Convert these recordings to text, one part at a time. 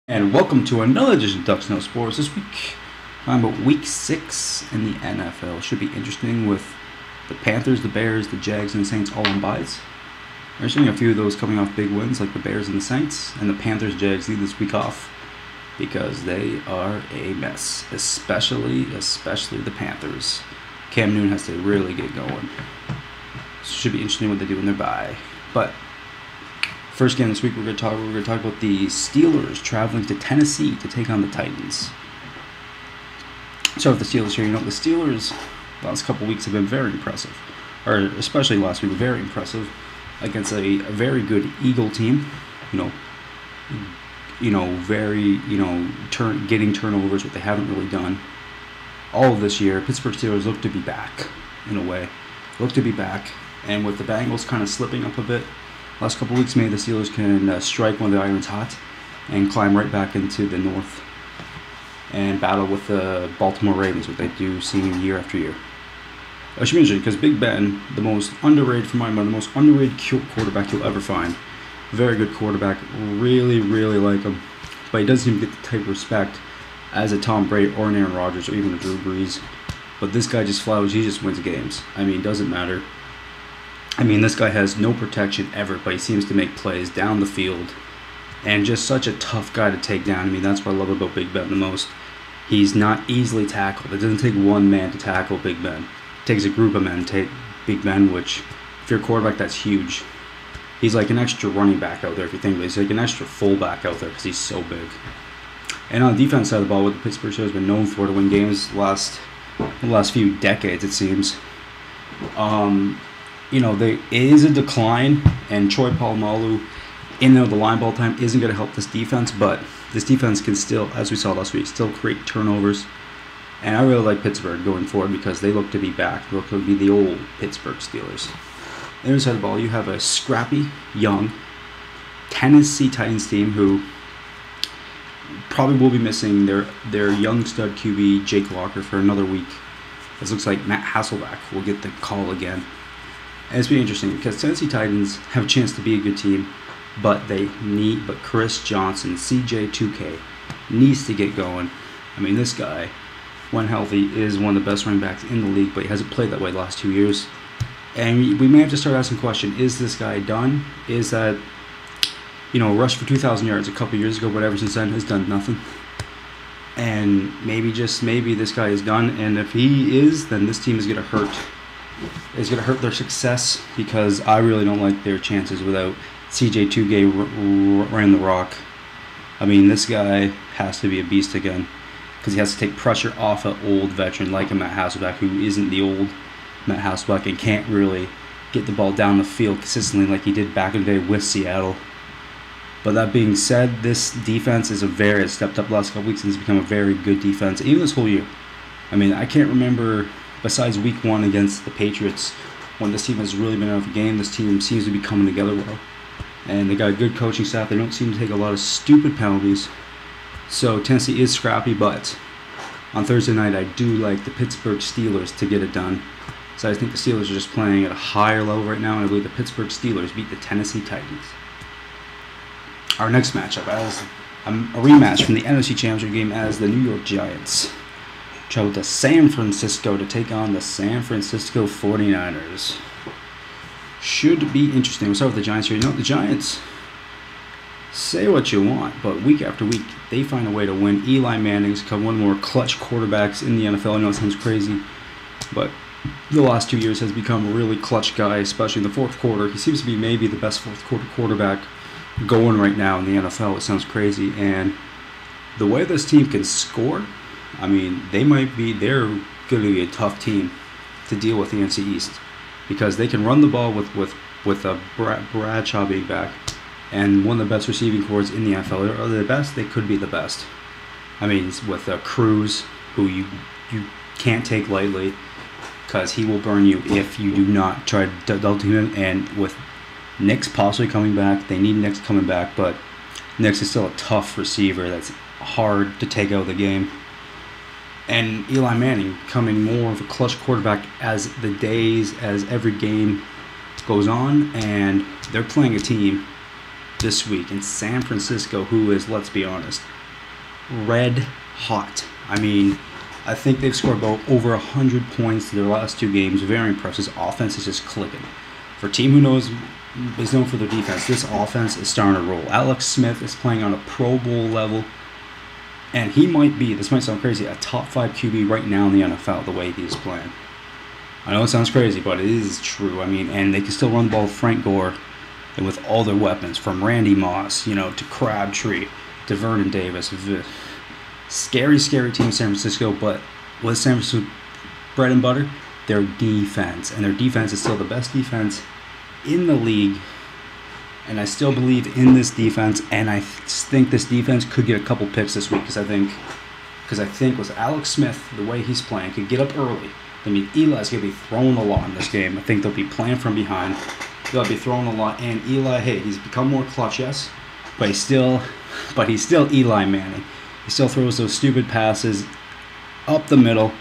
And welcome to another edition of Ducks No Sports. This week, talking about Week 6 in the NFL. Should be interesting with the Panthers, the Bears, the Jags, and the Saints all on byes. There's only a few of those coming off big wins, like the Bears and the Saints. And the Panthers, Jags need this week off because they are a mess, especially the Panthers. Cam Newton has to really get going. So should be interesting what they do in their bye. But first game this week, we're going to talk about the Steelers traveling to Tennessee to take on the Titans. So with the Steelers here, the Steelers last couple weeks have been very impressive, or especially last week, very impressive against a very good Eagle team. Getting turnovers, what they haven't really done all of this year. Pittsburgh Steelers look to be back in a way, and with the Bengals kind of slipping up a bit. Last couple weeks, maybe the Steelers can strike one of the irons hot and climb right back into the north and battle with the Baltimore Ravens, what they do seeing year after year. It should be interesting because Big Ben, the most underrated quarterback you'll ever find. Very good quarterback, really like him, but he doesn't even get the type of respect as a Tom Brady or an Aaron Rodgers or even a Drew Brees. But this guy just flows, he just wins games. It doesn't matter. This guy has no protection ever, but he seems to make plays down the field. And just such a tough guy to take down. That's what I love about Big Ben the most. He's not easily tackled. It doesn't take one man to tackle Big Ben. It takes a group of men to take Big Ben, which, if you're a quarterback, that's huge. He's like an extra running back out there, if you think about it. He's like an extra fullback out there because he's so big. And on the defense side of the ball, what the Pittsburgh Steelers have been known for to win games the last few decades, it seems. There is a decline, and Troy Polamalu, the line ball time isn't going to help this defense, but this defense can still, as we saw last week, still create turnovers. And I really like Pittsburgh going forward because they look to be back. They look to be the old Pittsburgh Steelers. On the other side of the ball, you have a scrappy, young Tennessee Titans team who probably will be missing their young stud QB, Jake Locker, for another week. It looks like Matt Hasselbeck will get the call again. And it's been interesting because Tennessee Titans have a chance to be a good team, but Chris Johnson, CJ2K, needs to get going. This guy, when healthy, is one of the best running backs in the league, but he hasn't played that way the last 2 years. And we may have to start asking the question, is this guy done? Is that, rush for 2,000 yards a couple years ago, but ever since then has done nothing? And maybe this guy is done, and if he is, then this team is going to hurt. It's going to hurt their success because I really don't like their chances without CJ2K ran the rock. This guy has to be a beast again because he has to take pressure off an old veteran like a Matt Hasselbeck, who isn't the old Matt Hasselbeck and can't really get the ball down the field consistently like he did back in the day with Seattle. But that being said, this defense has stepped up the last couple weeks and has become a very good defense, even this whole year. I can't remember, besides week 1 against the Patriots, when this team has really been out of the game. This team seems to be coming together well. And they got a good coaching staff. They don't seem to take a lot of stupid penalties. So Tennessee is scrappy, but on Thursday night, I do like the Pittsburgh Steelers to get it done. So I think the Steelers are just playing at a higher level right now, and I believe the Pittsburgh Steelers beat the Tennessee Titans. Our next matchup is a rematch from the NFC Championship game as the New York Giants travel to San Francisco to take on the San Francisco 49ers. Should be interesting. We'll start with the Giants here. The Giants, say what you want, but week after week, they find a way to win. Eli Manning's become one of the more clutch quarterbacks in the NFL. I know it sounds crazy, but the last 2 years has become a really clutch guy, especially in the fourth quarter. He seems to be maybe the best fourth quarter quarterback going right now in the NFL. It sounds crazy. And the way this team can score, they're going to be a tough team to deal with the NFC East because they can run the ball with a Bradshaw being back and one of the best receiving corps in the NFL. Are they the best? They could be the best. With Cruz, who you can't take lightly because he will burn you if you do not try to double team him. And with Nix possibly coming back, they need Nix coming back, but Nix is still a tough receiver that's hard to take out of the game. And Eli Manning becoming more of a clutch quarterback as every game goes on, and they're playing a team this week in San Francisco, who is, let's be honest, red hot. I mean, I think they've scored about over 100 points in their last 2 games. Very impressive. This offense is just clicking. For a team who is known for their defense, this offense is starting to roll. Alex Smith is playing on a Pro Bowl level, and he might be, this might sound crazy, a top 5 QB right now in the NFL, the way he's playing. I know it sounds crazy, but it is true. I mean, and they can still run the ball with Frank Gore and with all their weapons, from Randy Moss, to Crabtree, to Vernon Davis. Scary, scary team, San Francisco, but with San Francisco bread and butter, their defense. And their defense is still the best defense in the league. And I still believe in this defense, and I think this defense could get a couple picks this week, because I think with Alex Smith, the way he's playing, could get up early. I mean, Eli's going to be throwing a lot in this game. I think they'll be playing from behind. They'll be throwing a lot. And Eli, hey, he's become more clutch, yes, but he's still Eli Manning. He still throws those stupid passes up the middle.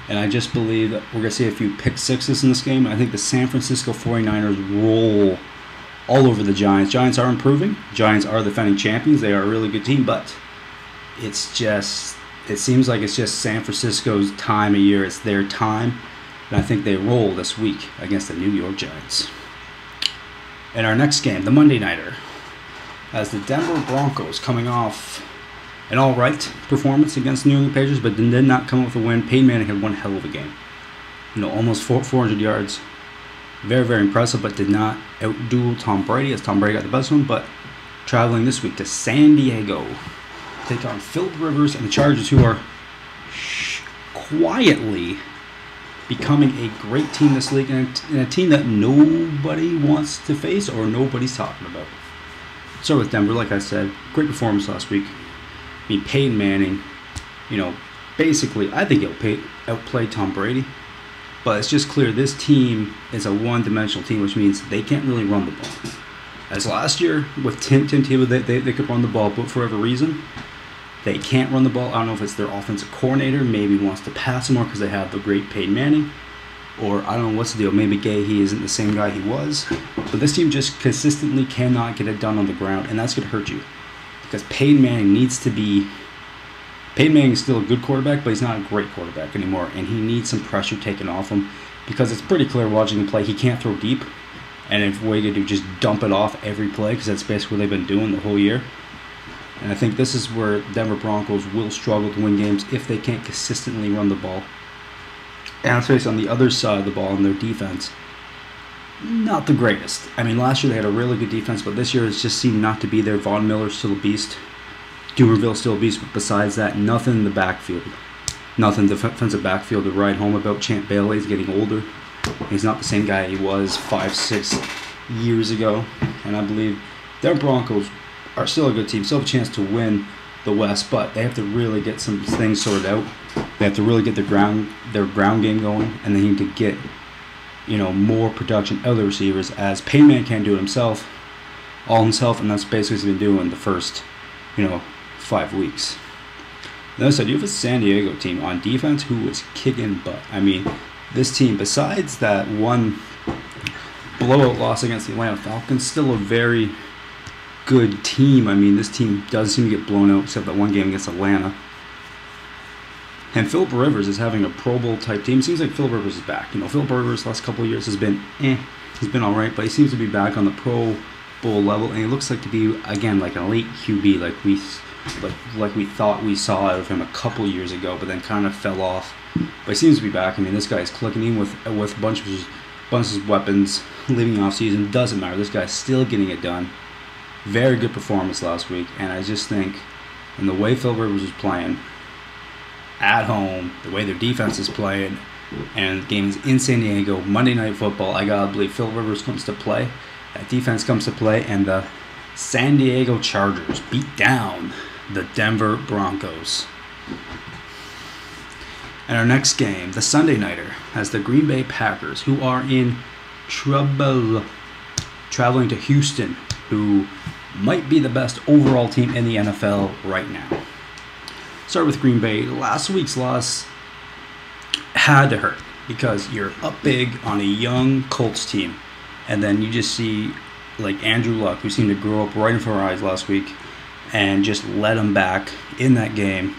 And I just believe that we're going to see a few pick sixes in this game. I think the San Francisco 49ers roll all over the Giants. Giants are improving. Giants are the defending champions. They are a really good team, but it seems like it's just San Francisco's time of year. It's their time, and I think they roll this week against the New York Giants. In our next game, the Monday Nighter, as the Denver Broncos coming off an all-right performance against New England Patriots, but did not come up with a win. Peyton Manning had one hell of a game. Almost 400 yards. Very, very impressive, but did not outduel Tom Brady, as Tom Brady got the best one. But traveling this week to San Diego, take on Philip Rivers and the Chargers, who are quietly becoming a great team this league, and a team that nobody wants to face or nobody's talking about. Start with Denver, like I said, great performance last week. I mean, Peyton Manning, basically, I think he'll outplay Tom Brady. But it's just clear this team is a one-dimensional team, which means they can't really run the ball. As last year with Tim Tebow, they could run the ball, but for whatever reason, they can't run the ball. I don't know if it's their offensive coordinator maybe wants to pass more because they have the great Peyton Manning, or I don't know what's the deal. Maybe Gahey isn't the same guy he was. But this team just consistently cannot get it done on the ground, and that's going to hurt you. Because Peyton Manning is still a good quarterback, but he's not a great quarterback anymore, and he needs some pressure taken off him, because it's pretty clear watching him play he can't throw deep, and if what you do, just dump it off every play, because that's basically what they've been doing the whole year. And I think this is where Denver Broncos will struggle to win games if they can't consistently run the ball. And let's face it, on the other side of the ball in their defense, not the greatest. I mean, last year they had a really good defense, but this year it just seemed not to be there. Von Miller's still a beast. Dumerville's still a beast, but besides that, nothing in the backfield. Nothing defensive backfield to write home about. Champ Bailey's getting older. He's not the same guy he was 5-6 years ago. And I believe their Broncos are still a good team, still have a chance to win the West, but they have to really get some things sorted out. They have to really get their ground game going, and they need to get more production out of the receivers, as Peyton Manning can't do it himself, and that's basically what he's been doing the first 5 weeks. Then I said, you have a San Diego team on defense who is kicking butt. I mean, this team, besides that one blowout loss against the Atlanta Falcons, still a very good team. I mean, this team does seem to get blown out, except that one game against Atlanta. And Philip Rivers is having a Pro Bowl type team. Seems like Philip Rivers is back. Philip Rivers the last couple of years has been he's been all right, but he seems to be back on the Pro Bowl level, and he looks like to be, again, like an elite QB, like we thought we saw out of him a couple years ago, but then kind of fell off. But he seems to be back. I mean, this guy's clicking in with a bunch of weapons, leaving off season. Doesn't matter. This guy's still getting it done. Very good performance last week, and I just think, in the way Philip Rivers is playing at home, the way their defense is playing, and games in San Diego, Monday Night Football, I gotta believe Philip Rivers comes to play. That defense comes to play, and the San Diego Chargers beat down the Denver Broncos. And our next game, the Sunday Nighter, has the Green Bay Packers, who are in trouble, traveling to Houston, who might be the best overall team in the NFL right now. Start with Green Bay. Last week's loss had to hurt, because you're up big on a young Colts team, and then you just see like Andrew Luck, who seemed to grow up right in front of our eyes last week, and just led them back in that game.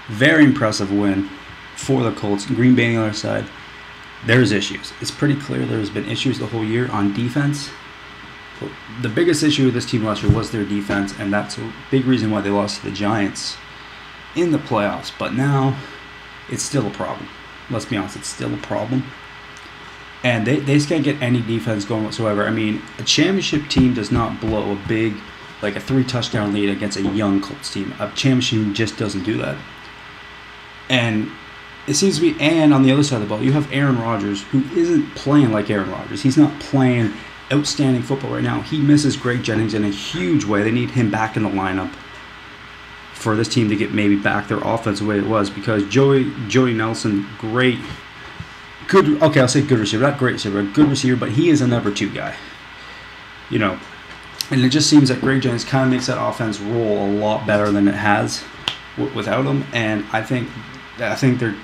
Very impressive win for the Colts. Green Bay on the other side, there's issues. It's pretty clear there's been issues the whole year on defense. The biggest issue with this team last year was their defense, and that's a big reason why they lost to the Giants in the playoffs. But now, it's still a problem. Let's be honest, it's still a problem. And they just can't get any defense going whatsoever. I mean, a championship team does not blow a big, like a 3-touchdown lead against a young Colts team. A championship team just doesn't do that. And it seems to be, and on the other side of the ball, you have Aaron Rodgers, who isn't playing like Aaron Rodgers. He's not playing outstanding football right now. He misses Greg Jennings in a huge way. They need him back in the lineup for this team to get maybe back their offense the way it was, because Joey Nelson, good, okay, I'll say good receiver, not great receiver, good receiver, but he is a number 2 guy. You know, and it just seems that Greg Jennings kind of makes that offense roll a lot better than it has without him, and I think they're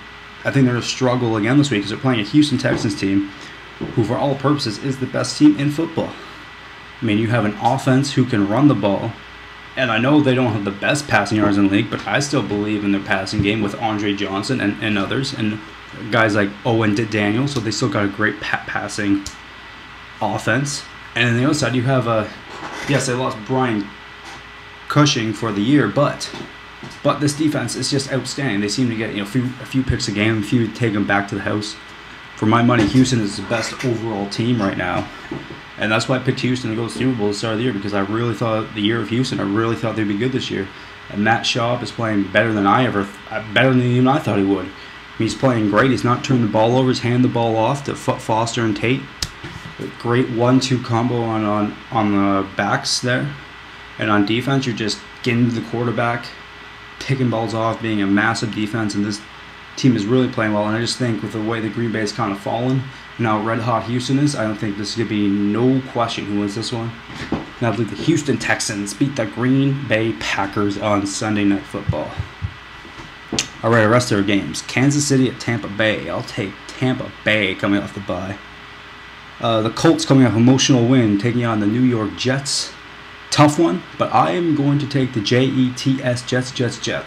going to struggle again this week because they're playing a Houston Texans team who, for all purposes, is the best team in football. I mean, you have an offense who can run the ball, and I know they don't have the best passing yards in the league, but I still believe in their passing game with Andre Johnson and others, and guys like Owen Daniel, so they still got a great passing offense. And on the other side, you have yes, they lost Brian Cushing for the year, but this defense is just outstanding. They seem to get a few picks a game, a few take them back to the house. For my money, Houston is the best overall team right now, and that's why I picked Houston to go to the Super Bowl at the start of the year, because I really thought the year of Houston, I really thought they'd be good this year. And Matt Schaub is playing better than even I thought he would. He's playing great. He's not turning the ball over. He's handing the ball off to Foster and Tate. Great 1-2 combo on the backs there. And on defense, you're just getting to the quarterback, taking balls off, being a massive defense. And this team is really playing well. And I just think with the way the Green Bay has kind of fallen, and how red hot Houston is, I don't think this is going to be no question who wins this one. And I believe the Houston Texans beat the Green Bay Packers on Sunday Night Football. All right, the rest of our games. Kansas City at Tampa Bay. I'll take Tampa Bay coming off the bye. The Colts coming off emotional win, taking on the New York Jets. Tough one, but I am going to take the Jets,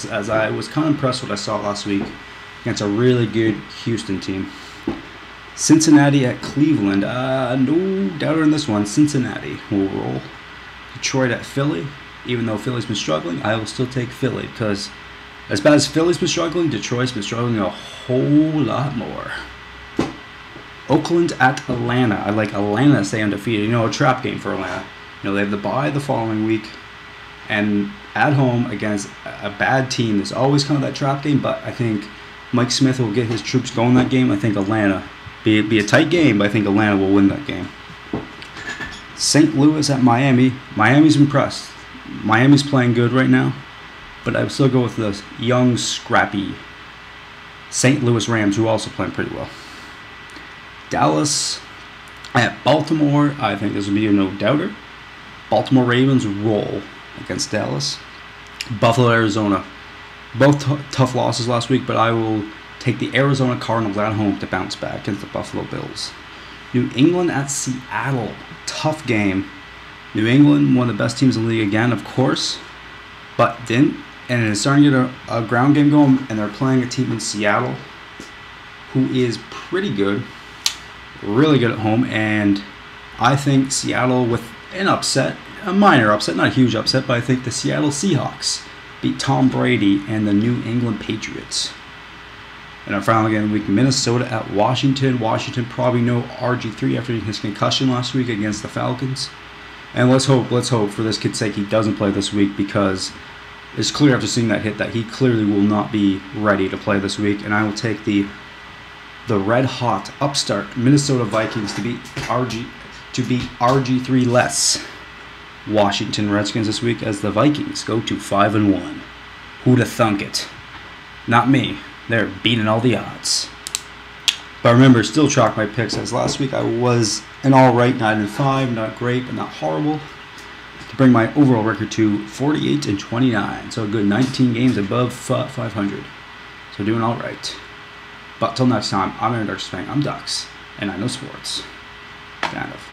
as I was kind of impressed with what I saw last week against a really good Houston team. Cincinnati at Cleveland. No doubt in this one. Cincinnati will roll. Detroit at Philly. Even though Philly's been struggling, I will still take Philly, because as bad as Philly's been struggling, Detroit's been struggling a whole lot more. Oakland at Atlanta. I like Atlanta to stay undefeated. A trap game for Atlanta. They have the bye the following week, and at home against a bad team. There's always kind of that trap game, but I think Mike Smith will get his troops going that game. I think Atlanta, be a tight game, but I think Atlanta will win that game. St. Louis at Miami. Miami's impressed. Miami's playing good right now, but I would still go with the young, scrappy St. Louis Rams, who are also playing pretty well. Dallas at Baltimore. I think this will be a no-doubter. Baltimore Ravens roll against Dallas. Buffalo, Arizona. Both tough losses last week, but I will take the Arizona Cardinals at home to bounce back against the Buffalo Bills. New England at Seattle. Tough game. New England, one of the best teams in the league again, of course, but didn't. And it's starting to get a ground game going, and they're playing a team in Seattle who is pretty good, really good at home. And I think Seattle, with an upset, a minor upset, not a huge upset, but I think the Seattle Seahawks beat Tom Brady and the New England Patriots. And our final game of the week, Minnesota at Washington. Washington probably no RG3 after his concussion last week against the Falcons. And let's hope for this kid's sake he doesn't play this week, because it's clear after seeing that hit that he clearly will not be ready to play this week. And I will take the red-hot upstart Minnesota Vikings to beat RG3 less Washington Redskins this week, as the Vikings go to 5-1. Who'da thunk it? Not me. They're beating all the odds. But remember, still track my picks, as last week I was an alright 9-5, not great, but not horrible, to bring my overall record to 48-29. So a good 19 games above 500. So doing alright. But till next time, I'm Aaron Ducks fan. I'm Ducks, and I know sports. Kind of.